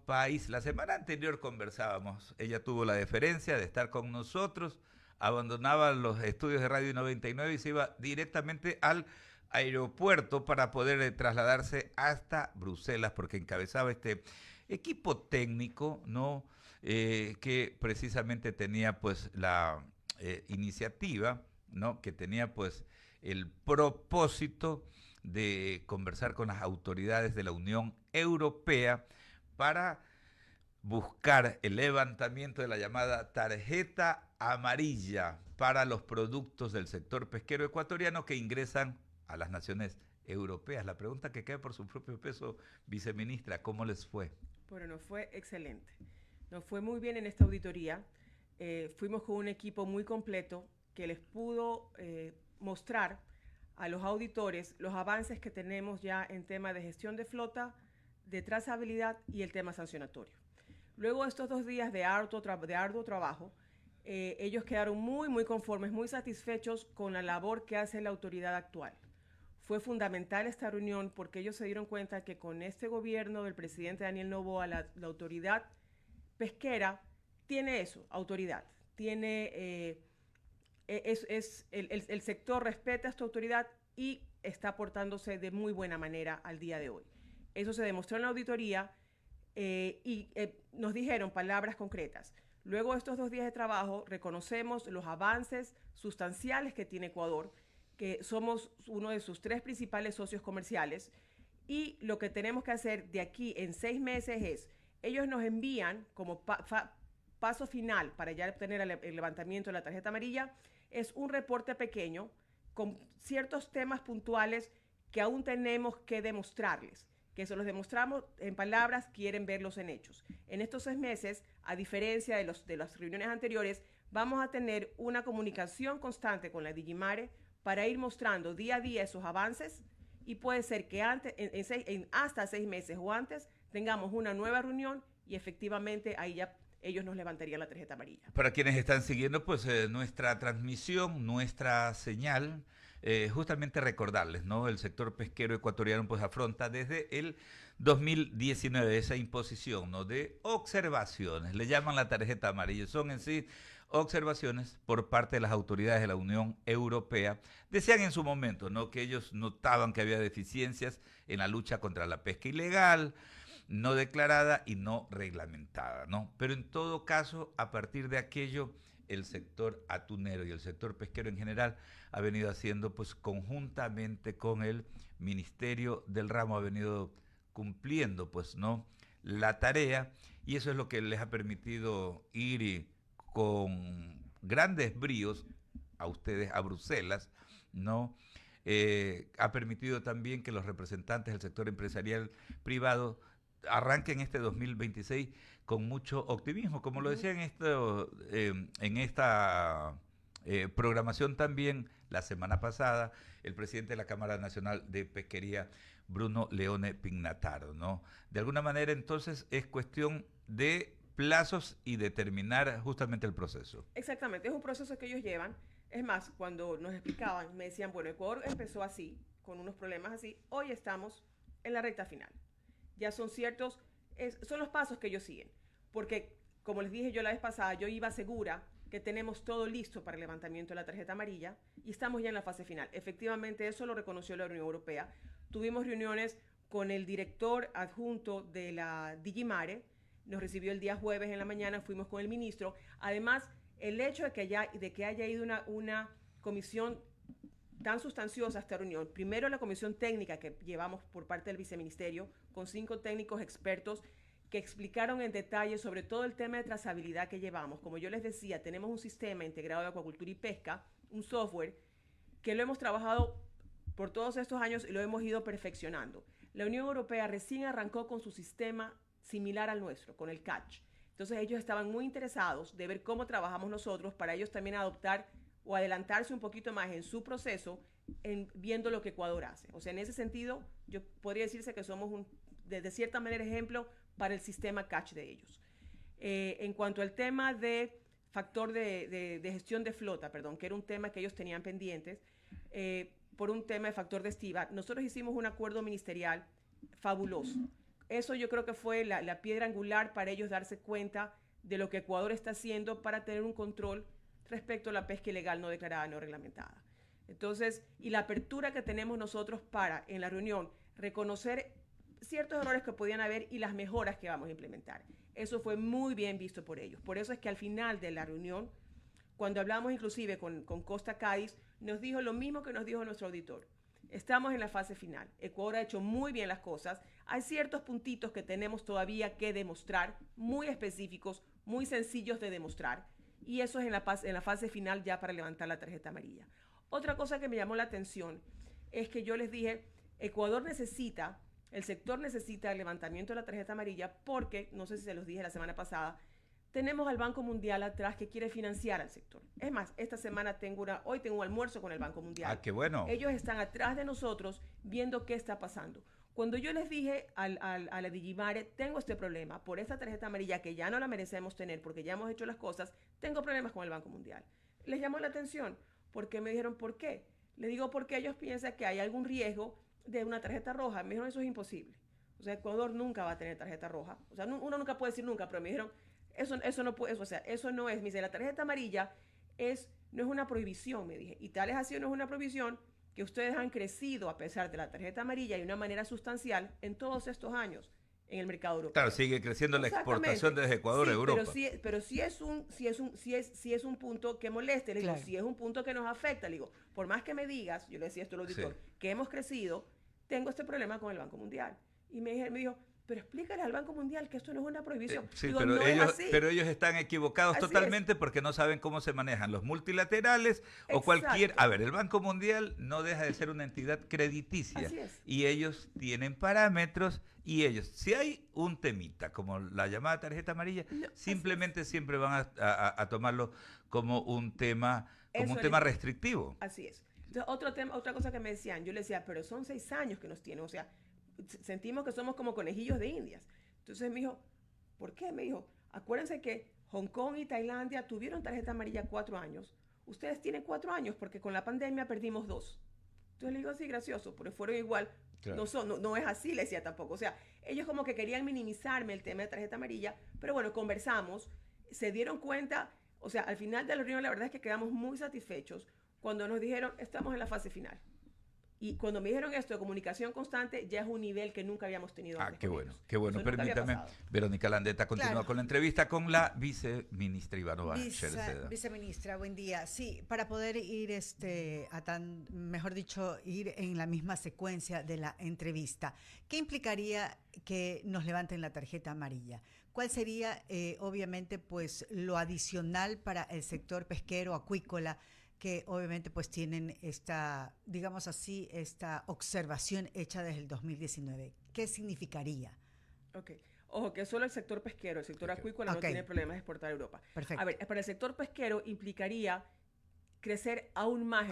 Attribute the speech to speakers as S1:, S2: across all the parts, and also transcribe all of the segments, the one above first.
S1: país. La semana anterior conversábamos, ella tuvo la deferencia de estar con nosotros, abandonaba los estudios de Radio 99 y se iba directamente al aeropuerto para poder trasladarse hasta Bruselas, porque encabezaba este equipo técnico, ¿no? Que precisamente tenía pues la iniciativa, ¿no? Que tenía pues el propósito de conversar con las autoridades de la Unión Europea para buscar el levantamiento de la llamada tarjeta amarilla para los productos del sector pesquero ecuatoriano que ingresan a las naciones europeas. La pregunta que cae por su propio peso, viceministra, ¿cómo les fue?
S2: Bueno, nos fue excelente. Nos fue muy bien en esta auditoría. Fuimos con un equipo muy completo que les pudo mostrar a los auditores los avances que tenemos ya en tema de gestión de flota, de trazabilidad y el tema sancionatorio. Luego de estos 2 días de arduo trabajo, ellos quedaron muy conformes, muy satisfechos con la labor que hace la autoridad actual. Fue fundamental esta reunión porque ellos se dieron cuenta que con este gobierno del presidente Daniel Noboa, la autoridad pesquera tiene eso, autoridad. El sector respeta esta autoridad y está portándose de muy buena manera al día de hoy. Eso se demostró en la auditoría y nos dijeron palabras concretas. Luego de estos 2 días de trabajo, reconocemos los avances sustanciales que tiene Ecuador, que somos uno de sus 3 principales socios comerciales, y lo que tenemos que hacer de aquí en 6 meses es, ellos nos envían como paso final para ya obtener el levantamiento de la tarjeta amarilla, es un reporte pequeño con ciertos temas puntuales que aún tenemos que demostrarles. Que se los demostramos en palabras, quieren verlos en hechos. En estos 6 meses, a diferencia de las reuniones anteriores, vamos a tener una comunicación constante con la Digimare para ir mostrando día a día esos avances, y puede ser que antes, hasta 6 meses o antes tengamos una nueva reunión y efectivamente ahí ya ellos nos levantarían la tarjeta amarilla.
S1: Para quienes están siguiendo pues nuestra transmisión, nuestra señal, justamente recordarles, ¿no? El sector pesquero ecuatoriano pues afronta desde el 2019 esa imposición, ¿no? De observaciones, le llaman la tarjeta amarilla, son en sí observaciones por parte de las autoridades de la Unión Europea. Decían en su momento, ¿no? Que ellos notaban que había deficiencias en la lucha contra la pesca ilegal, no declarada y no reglamentada, ¿no? Pero en todo caso, a partir de aquello, el sector atunero y el sector pesquero en general ha venido haciendo, pues conjuntamente con el Ministerio del Ramo, ha venido cumpliendo, pues, ¿no? La tarea, y eso es lo que les ha permitido ir con grandes bríos a ustedes a Bruselas, ¿no? Ha permitido también que los representantes del sector empresarial privado arranquen este 2026 con mucho optimismo, como lo decía en esta programación también la semana pasada el presidente de la Cámara Nacional de Pesquería, Bruno Leone Pignataro, ¿no? De alguna manera entonces es cuestión de plazos y determinar justamente el proceso.
S2: Exactamente, es un proceso que ellos llevan. Es más, cuando nos explicaban, me decían, bueno, Ecuador empezó así, con unos problemas así, hoy estamos en la recta final. Ya son ciertos, son los pasos que ellos siguen. Porque, como les dije yo la vez pasada, yo iba segura que tenemos todo listo para el levantamiento de la tarjeta amarilla y estamos ya en la fase final. Efectivamente, eso lo reconoció la Unión Europea. Tuvimos reuniones con el director adjunto de la Digimare, nos recibió el día jueves en la mañana, fuimos con el ministro. Además, el hecho de que haya ido una comisión tan sustanciosa esta reunión. Primero, la comisión técnica que llevamos por parte del viceministerio, con 5 técnicos expertos que explicaron en detalle sobre todo el tema de trazabilidad que llevamos. Como yo les decía, tenemos un sistema integrado de acuacultura y pesca, un software que lo hemos trabajado por todos estos años y lo hemos ido perfeccionando. La Unión Europea recién arrancó con su sistema similar al nuestro, con el CATCH. Entonces ellos estaban muy interesados de ver cómo trabajamos nosotros para ellos también adoptar o adelantarse un poquito más en su proceso en viendo lo que Ecuador hace. O sea, en ese sentido, yo podría decirse que somos de cierta manera ejemplo para el sistema catch de ellos. En cuanto al tema de factor de gestión de flota, perdón, que era un tema que ellos tenían pendientes, por un tema de factor de estiva, nosotros hicimos un acuerdo ministerial fabuloso. Eso yo creo que fue la piedra angular para ellos darse cuenta de lo que Ecuador está haciendo para tener un control respecto a la pesca ilegal no declarada, no reglamentada. Entonces, y la apertura que tenemos nosotros para, en la reunión, reconocer ciertos errores que podían haber y las mejoras que vamos a implementar. Eso fue muy bien visto por ellos. Por eso es que al final de la reunión, cuando hablamos inclusive con Costa Cádiz, nos dijo lo mismo que nos dijo nuestro auditor. Estamos en la fase final. Ecuador ha hecho muy bien las cosas. Hay ciertos puntitos que tenemos todavía que demostrar, muy específicos, muy sencillos de demostrar. Y eso es en la fase final ya para levantar la tarjeta amarilla. Otra cosa que me llamó la atención es que yo les dije, Ecuador necesita, el sector necesita el levantamiento de la tarjeta amarilla porque, no sé si se los dije la semana pasada, tenemos al Banco Mundial atrás que quiere financiar al sector. Es más, esta semana hoy tengo un almuerzo con el Banco Mundial.
S1: Ah, qué bueno.
S2: Ellos están atrás de nosotros viendo qué está pasando. Cuando yo les dije a la Digimare, tengo este problema por esta tarjeta amarilla que ya no la merecemos tener porque ya hemos hecho las cosas, tengo problemas con el Banco Mundial. Les llamó la atención porque me dijeron, ¿por qué? Le digo, porque ellos piensan que hay algún riesgo de una tarjeta roja. Me dijeron, eso es imposible. O sea, Ecuador nunca va a tener tarjeta roja. O sea, uno nunca puede decir nunca, pero me dijeron, eso no puede, o sea, eso no es. Me dice, la tarjeta amarilla no es una prohibición, me dije. Y tal es así, no es una prohibición que ustedes han crecido a pesar de la tarjeta amarilla y de una manera sustancial en todos estos años en el mercado europeo.
S1: Claro, sigue creciendo la exportación desde Ecuador a Europa.
S2: Pero sí es un punto que moleste. Le digo,
S3: claro.
S2: sí es un punto que nos afecta. Le digo, por más que me digas, yo le decía esto al auditor, que hemos crecido, tengo este problema con el Banco Mundial. Y me dijo, pero explícale al Banco Mundial que esto no es una prohibición.
S1: Sí,
S2: digo,
S1: pero,
S2: no
S1: pero ellos están equivocados
S2: así
S1: totalmente porque no saben cómo se manejan los multilaterales o cualquier... A ver, el Banco Mundial no deja de ser una entidad crediticia y ellos tienen parámetros y ellos, si hay un temita como la llamada tarjeta amarilla, simplemente siempre van a tomarlo como un tema, restrictivo.
S2: Así es. Entonces, otra cosa que me decían, yo le decía, pero son 6 años que nos tienen, o sea, sentimos que somos como conejillos de indias. Entonces me dijo, ¿por qué? Me dijo, acuérdense que Hong Kong y Tailandia tuvieron tarjeta amarilla 4 años. Ustedes tienen 4 años porque con la pandemia perdimos 2. Entonces le digo, sí, gracioso, pero fueron igual. Claro. No es así, le decía tampoco. O sea, ellos como que querían minimizarme el tema de tarjeta amarilla, pero bueno, conversamos, se dieron cuenta, o sea, al final de la reunión la verdad es que quedamos muy satisfechos cuando nos dijeron, estamos en la fase final. Y cuando me dijeron esto de comunicación constante, ya es un nivel que nunca habíamos tenido antes.
S1: Qué bueno, qué bueno. Permítame, Verónica Landeta continúa con la entrevista con la viceministra Ivanova Sherceda.
S3: Viceministra, buen día. Sí, para poder ir ir en la misma secuencia de la entrevista, ¿qué implicaría que nos levanten la tarjeta amarilla? ¿Cuál sería, obviamente, pues lo adicional para el sector pesquero, acuícola, que obviamente pues tienen esta observación hecha desde el 2019? ¿Qué significaría?
S2: Ok. Ojo, que solo el sector pesquero, el sector acuícola no tiene problemas de exportar a Europa.
S3: Perfecto.
S2: A ver, para el sector pesquero implicaría crecer aún más.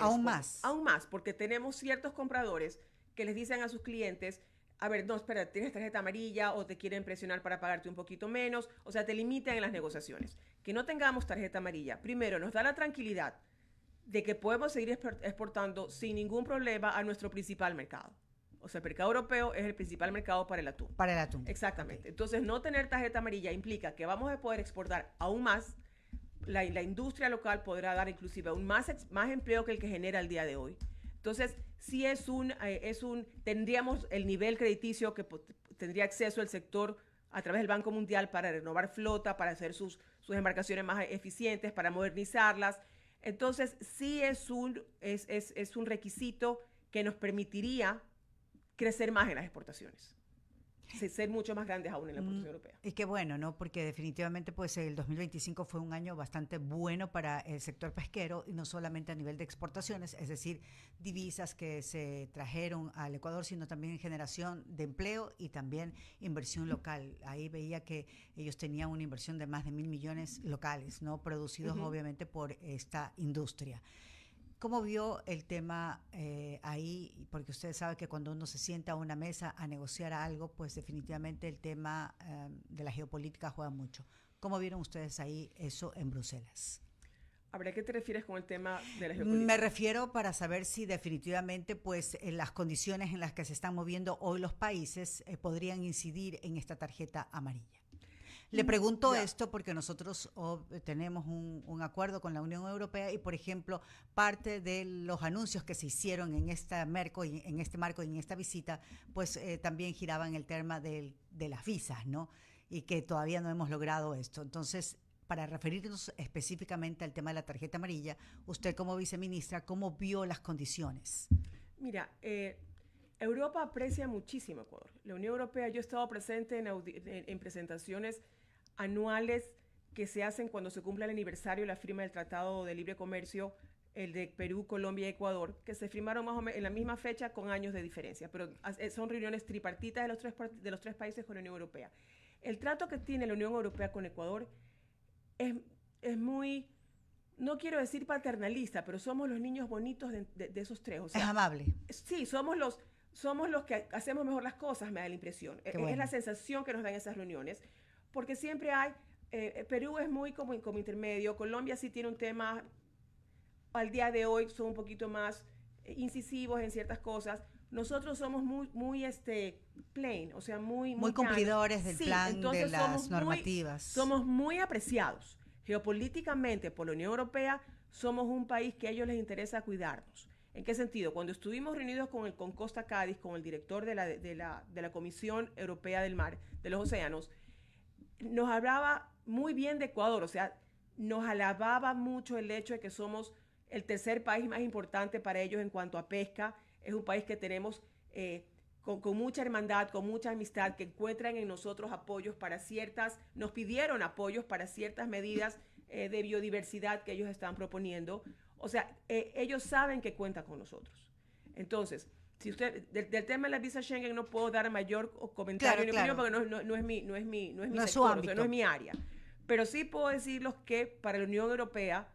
S3: Aún más,
S2: porque tenemos ciertos compradores que les dicen a sus clientes, a ver, no, espera, tienes tarjeta amarilla o te quieren presionar para pagarte un poquito menos, o sea, te limitan en las negociaciones. Que no tengamos tarjeta amarilla, primero, nos da la tranquilidad de que podemos seguir exportando sin ningún problema a nuestro principal mercado. O sea, el mercado europeo es el principal mercado para el atún.
S3: Para el atún.
S2: Exactamente.
S3: Okay.
S2: Entonces, no tener tarjeta amarilla implica que vamos a poder exportar aún más. La industria local podrá dar inclusive aún más empleo que el que genera el día de hoy. Entonces, sí tendríamos el nivel crediticio que tendría acceso el sector a través del Banco Mundial para renovar flota, para hacer sus embarcaciones más eficientes, para modernizarlas. Entonces, sí es un requisito que nos permitiría crecer más en las exportaciones. Ser mucho más grandes aún en la producción europea.
S3: Y qué bueno, ¿no? Porque definitivamente pues el 2025 fue un año bastante bueno para el sector pesquero y no solamente a nivel de exportaciones, es decir, divisas que se trajeron al Ecuador, sino también generación de empleo y también inversión local. Ahí veía que ellos tenían una inversión de más de 1.000 millones locales, ¿no? Producidos obviamente por esta industria. ¿Cómo vio el tema ahí? Porque usted sabe que cuando uno se sienta a una mesa a negociar algo, pues definitivamente el tema de la geopolítica juega mucho. ¿Cómo vieron ustedes ahí eso en Bruselas?
S2: A ver, ¿a qué te refieres con el tema de la geopolítica?
S3: Me refiero para saber si definitivamente pues las condiciones en las que se están moviendo hoy los países podrían incidir en esta tarjeta amarilla. Le pregunto esto porque nosotros tenemos un acuerdo con la Unión Europea y, por ejemplo, parte de los anuncios que se hicieron en este marco y en esta visita, pues también giraban el tema de las visas, ¿no? Y que todavía no hemos logrado esto. Entonces, para referirnos específicamente al tema de la tarjeta amarilla, usted como viceministra, ¿cómo vio las condiciones?
S2: Mira, Europa aprecia muchísimo a Ecuador. La Unión Europea, yo he estado presente en presentaciones anuales que se hacen cuando se cumple el aniversario de la firma del Tratado de Libre Comercio, el de Perú, Colombia y Ecuador, que se firmaron más o menos en la misma fecha con años de diferencia, pero son reuniones tripartitas de los tres países con la Unión Europea. El trato que tiene la Unión Europea con Ecuador es muy, no quiero decir paternalista, pero somos los niños bonitos de esos tres. O sea,
S3: es amable.
S2: Sí, somos los que hacemos mejor las cosas, me da la impresión.
S3: Bueno.
S2: Es la sensación que nos dan esas reuniones, porque siempre hay, Perú es muy como intermedio, Colombia sí tiene un tema, al día de hoy son un poquito más incisivos en ciertas cosas. Nosotros somos muy plain, o sea, muy
S3: cumplidores del plan, de las normativas.
S2: Somos muy apreciados. Geopolíticamente, por la Unión Europea, somos un país que a ellos les interesa cuidarnos. ¿En qué sentido? Cuando estuvimos reunidos con Costa Cádiz, con el director de la Comisión Europea del Mar, de los Océanos, nos hablaba muy bien de Ecuador, o sea, nos alababa mucho el hecho de que somos el tercer país más importante para ellos en cuanto a pesca. Es un país que tenemos con mucha hermandad, con mucha amistad, que encuentran en nosotros apoyos para nos pidieron apoyos para ciertas medidas de biodiversidad que ellos están proponiendo. O sea, ellos saben que cuentan con nosotros. Entonces, si usted, del tema de la visa Schengen no puedo dar mayor comentario ni opinión porque no es mi sector, o sea, no es mi área. Pero sí puedo decirles que para la Unión Europea,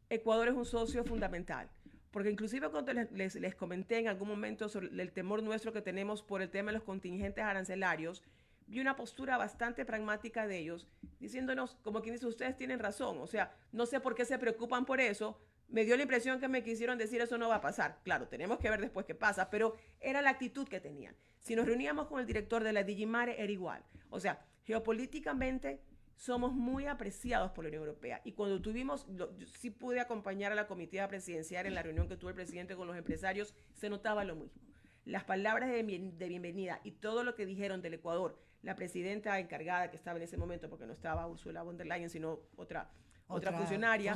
S2: Ecuador es un socio fundamental. Porque inclusive cuando les comenté en algún momento sobre el temor nuestro que tenemos por el tema de los contingentes arancelarios, vi una postura bastante pragmática de ellos, diciéndonos, como quien dice, ustedes tienen razón, o sea, no sé por qué se preocupan por eso, me dio la impresión que me quisieron decir eso no va a pasar. Claro, tenemos que ver después qué pasa, pero era la actitud que tenían. Si nos reuníamos con el director de la Digimare, era igual. O sea, geopolíticamente somos muy apreciados por la Unión Europea. Y cuando yo sí pude acompañar a la comitiva presidencial en la reunión que tuvo el presidente con los empresarios, se notaba lo mismo. Las palabras de bienvenida y todo lo que dijeron del Ecuador, la presidenta encargada que estaba en ese momento, porque no estaba Ursula von der Leyen, sino otra funcionaria,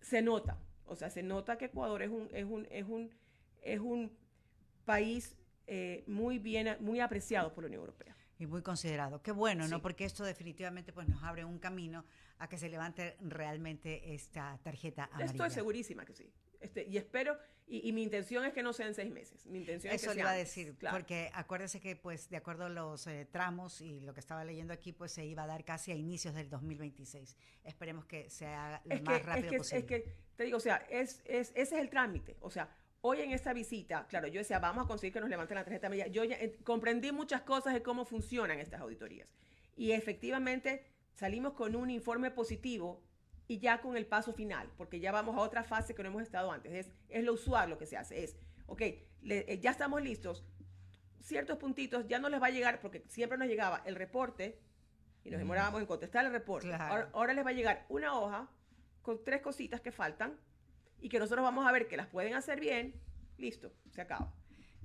S2: se nota. O sea, se nota que Ecuador es un país muy apreciado por la Unión Europea.
S3: Y muy considerado. Qué bueno,
S2: Sí.
S3: ¿no? Porque esto definitivamente pues, nos abre un camino a que se levante realmente esta tarjeta amarilla.
S2: Estoy segurísima que sí. Y espero, y mi intención es que no sean 6 meses. Mi intención es que
S3: Eso le
S2: sea
S3: iba a
S2: antes,
S3: decir,
S2: claro.
S3: porque acuérdese que pues de acuerdo a los tramos y lo que estaba leyendo aquí, pues se iba a dar casi a inicios del 2026. Esperemos que se haga lo más rápido posible.
S2: Es que, te digo, o sea, ese es el trámite. O sea, hoy en esta visita, claro, yo decía, vamos a conseguir que nos levanten la tarjeta amarilla. Yo ya comprendí muchas cosas de cómo funcionan estas auditorías. Y efectivamente salimos con un informe positivo y ya con el paso final, porque ya vamos a otra fase que no hemos estado antes. Es lo usual lo que se hace. Ok, ya estamos listos. Ciertos puntitos ya no les va a llegar, porque siempre nos llegaba el reporte y nos demorábamos en contestar el reporte.
S3: Claro.
S2: Ahora les va a llegar una hoja con 3 cositas que faltan y que nosotros vamos a ver que las pueden hacer bien, listo, se acaba.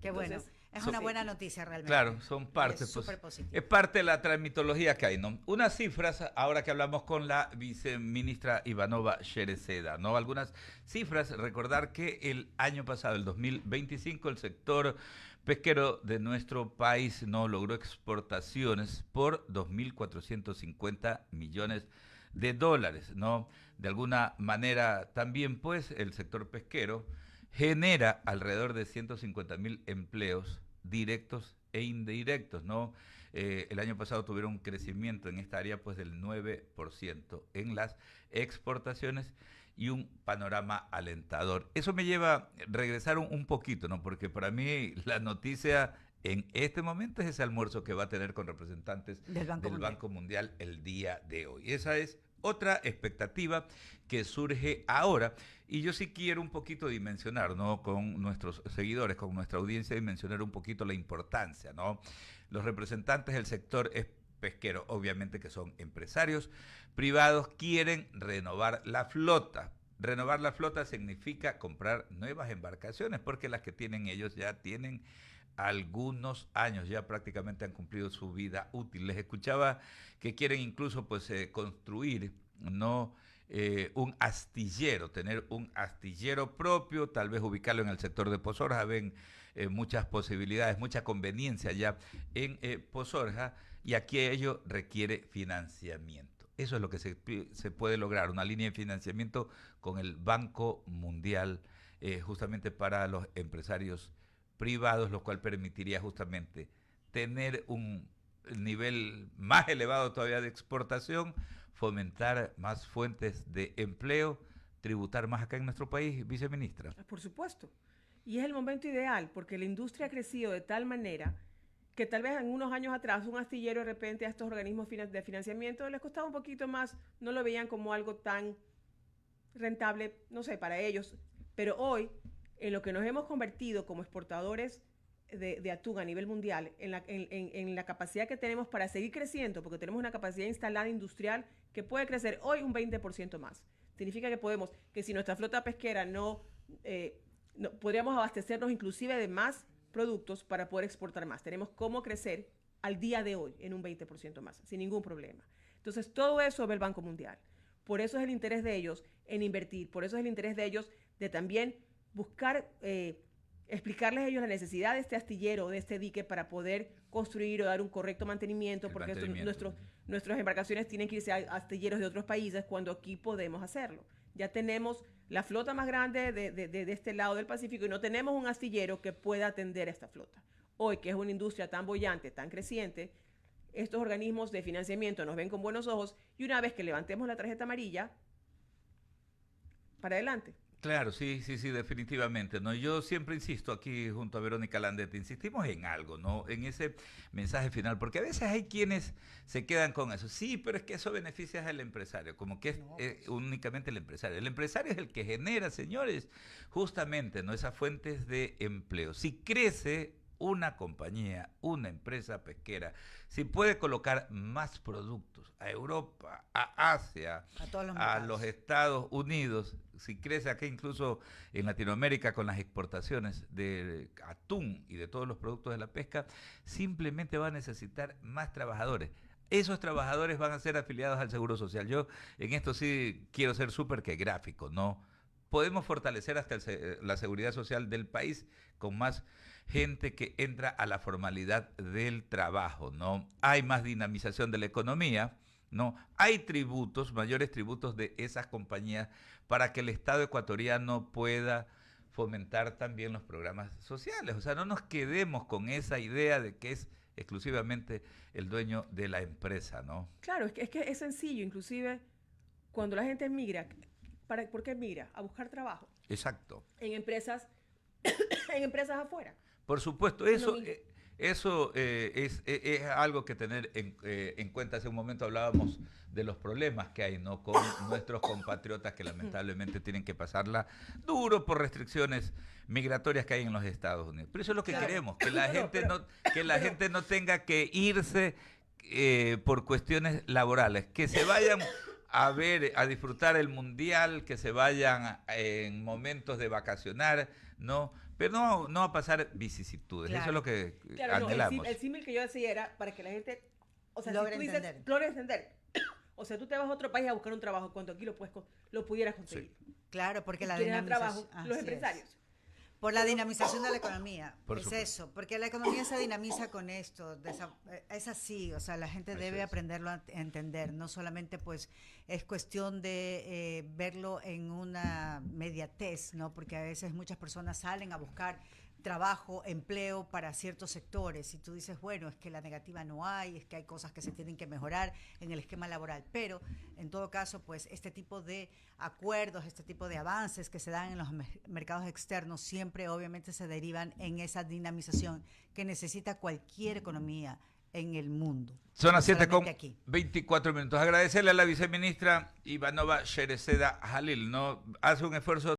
S3: Qué bueno.
S2: Entonces,
S3: Es una buena noticia realmente.
S1: Claro, son parte,
S3: es súper positivo.
S1: es parte de la tramitología que hay, ¿no? Unas cifras, ahora que hablamos con la viceministra Ivanova Shereceda, ¿no? Algunas cifras, recordar que el año pasado, el 2025, el sector pesquero de nuestro país no logró exportaciones por 2.450 millones de dólares, ¿no? De alguna manera también, pues, el sector pesquero genera alrededor de 150.000 empleos directos e indirectos, ¿no? El año pasado tuvieron un crecimiento en esta área pues del 9% en las exportaciones y un panorama alentador. Eso me lleva a regresar un poquito, ¿no? Porque para mí la noticia en este momento es ese almuerzo que va a tener con representantes del Banco Mundial el día de hoy. Esa es otra expectativa que surge ahora, y yo sí quiero un poquito dimensionar, ¿no? Con nuestros seguidores, con nuestra audiencia, dimensionar un poquito la importancia, ¿no? Los representantes del sector pesquero, obviamente que son empresarios privados, quieren renovar la flota. Renovar la flota significa comprar nuevas embarcaciones, porque las que tienen ellos ya tienen algunos años, ya prácticamente han cumplido su vida útil. Les escuchaba que quieren incluso pues construir, ¿no? Un astillero, tener un astillero propio, tal vez ubicarlo en el sector de Pozorja. Ven muchas posibilidades, mucha conveniencia ya en Pozorja, y aquí ello requiere financiamiento. Eso es lo que se puede lograr, una línea de financiamiento con el Banco Mundial, justamente para los empresarios privados, lo cual permitiría justamente tener un nivel más elevado todavía de exportación, fomentar más fuentes de empleo, tributar más acá en nuestro país, viceministra.
S2: Por supuesto. Y es el momento ideal, porque la industria ha crecido de tal manera que tal vez en unos años atrás un astillero de repente a estos organismos de financiamiento les costaba un poquito más, no lo veían como algo tan rentable, no sé, para ellos. Pero hoy, en lo que nos hemos convertido como exportadores de atún a nivel mundial, en la capacidad que tenemos para seguir creciendo, porque tenemos una capacidad instalada industrial que puede crecer hoy un 20% más. Significa que podemos, que si nuestra flota pesquera no podríamos abastecernos inclusive de más productos para poder exportar más. Tenemos cómo crecer al día de hoy en un 20% más, sin ningún problema. Entonces, todo eso ve el Banco Mundial. Por eso es el interés de ellos en invertir, por eso es el interés de ellos de también buscar, explicarles a ellos la necesidad de este astillero, de este dique, para poder construir o dar un correcto mantenimiento, porque nuestras embarcaciones tienen que irse a astilleros de otros países cuando aquí podemos hacerlo. Ya tenemos la flota más grande de este lado del Pacífico y no tenemos un astillero que pueda atender a esta flota. Hoy, que es una industria tan bollante, tan creciente, estos organismos de financiamiento nos ven con buenos ojos y una vez que levantemos la tarjeta amarilla, para adelante.
S1: Claro, sí, definitivamente, ¿no? Yo siempre insisto aquí junto a Verónica Landete, insistimos en algo, ¿no? En ese mensaje final, porque a veces hay quienes se quedan con eso. Sí, pero es que eso beneficia al empresario, como que es únicamente el empresario. El empresario es el que genera, señores, justamente, ¿no? Esas fuentes de empleo. Si crece una compañía, una empresa pesquera, si puede colocar más productos a Europa, a Asia, a los Estados Unidos, si crece aquí incluso en Latinoamérica con las exportaciones de atún y de todos los productos de la pesca, simplemente va a necesitar más trabajadores. Esos trabajadores van a ser afiliados al Seguro Social. Yo en esto sí quiero ser súper que gráfico, ¿no? Podemos fortalecer hasta la seguridad social del país con más gente que entra a la formalidad del trabajo, ¿no? Hay más dinamización de la economía, ¿no? Hay tributos, mayores tributos de esas compañías para que el Estado ecuatoriano pueda fomentar también los programas sociales. O sea, no nos quedemos con esa idea de que es exclusivamente el dueño de la empresa, ¿no?
S2: Claro, es que es sencillo, inclusive cuando la gente migra, ¿por qué migra? A buscar trabajo.
S1: Exacto.
S2: En empresas, en empresas afuera.
S1: Por supuesto, eso es algo que tener en cuenta. Hace un momento hablábamos de los problemas que hay, ¿no? Con nuestros compatriotas que lamentablemente tienen que pasarla duro por restricciones migratorias que hay en los Estados Unidos. Pero eso es lo que queremos, que la gente no tenga que irse por cuestiones laborales, que se vayan a disfrutar el mundial, que se vayan en momentos de vacacionar, ¿no? Pero no a pasar vicisitudes. Claro. Eso es lo que anhelamos.
S2: El símil que yo decía era para que la gente, o sea,
S3: logre
S2: si tú dices, entender. O sea, tú te vas a otro país a buscar un trabajo cuando aquí lo pudieras conseguir.
S3: Sí. Claro, porque la
S2: dinamización. Los empresarios.
S3: Por la dinamización de la economía. Eso, porque la economía se dinamiza con esto. Es así, o sea, la gente debe aprenderlo a entender. No solamente pues es cuestión de verlo en una mediatez, ¿no? Porque a veces muchas personas salen a buscar trabajo, empleo para ciertos sectores y tú dices, bueno, es que la negativa no hay, es que hay cosas que se tienen que mejorar en el esquema laboral, pero en todo caso, pues este tipo de acuerdos, este tipo de avances que se dan en los mercados externos siempre obviamente se derivan en esa dinamización que necesita cualquier economía en el mundo.
S1: Son las
S3: no
S1: 7:24 minutos. Agradecerle a la viceministra Ivanova Shereceda Jalil, ¿no? Hace un esfuerzo